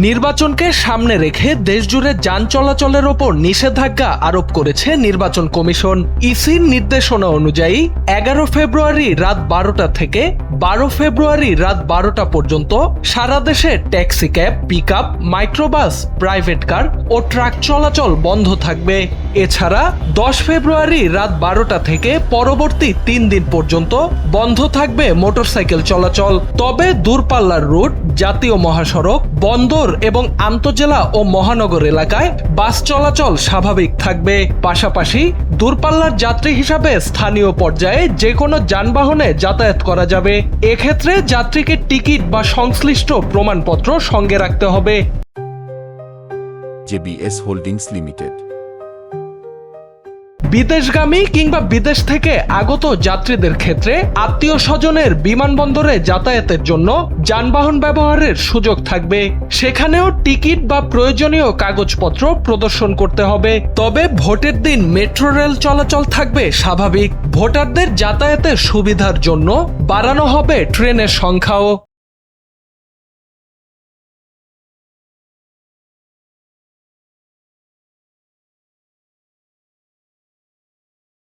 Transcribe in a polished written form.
নির্বাচনকে সামনে রেখে দেশজুড়ে যান চলাচলের ওপর নিষেধাজ্ঞা আরোপ করেছে নির্বাচন কমিশন। ইসির নির্দেশনা অনুযায়ী 11 ফেব্রুয়ারি রাত 12টা থেকে 12 ফেব্রুয়ারি রাত 12টা পর্যন্ত সারা দেশে taxi cab, pickup, microbus, private car ও ট্রাক চলাচল বন্ধ থাকবে। এছাড়া 10 ফেব্রুয়ারি রাত 12টা থেকে পরবর্তী 3 দিন পর্যন্ত বন্ধ থাকবে মোটরসাইকেল চলাচল। তবে দূরপাল্লার রুট, জাতীয় মহাসড়ক, বন্দর এবং আন্তজেলা ও মহানগর এলাকায় বাস চলাচল স্বাভাবিক থাকবে। পাশাপাশি দূরপাল্লার যাত্রী হিসাবে স্থানীয় পর্যায়ে যে কোনো যানবাহনে যাতায়াত করা যাবে। এক্ষেত্রে যাত্রীকে টিকিট বা সংশ্লিষ্ট প্রমাণপত্র সঙ্গে রাখতে হবে। JBS holdings limited. বিদেশগামী কিংবা বিদেশ থেকে আগত যাত্রীদের ক্ষেত্রে আত্মীয় স্বজনের বিমানবন্দরে যাতায়াতের জন্য যানবাহন ব্যবহারের সুযোগ থাকবে। সেখানেও টিকিট বা প্রয়োজনীয় কাগজপত্র প্রদর্শন করতে হবে। তবে ভোটের দিন মেট্রো রেল চলাচল থাকবে স্বাভাবিক। ভোটারদের যাতায়াতের সুবিধার জন্য বাড়ানো হবে ট্রেনের সংখ্যাও।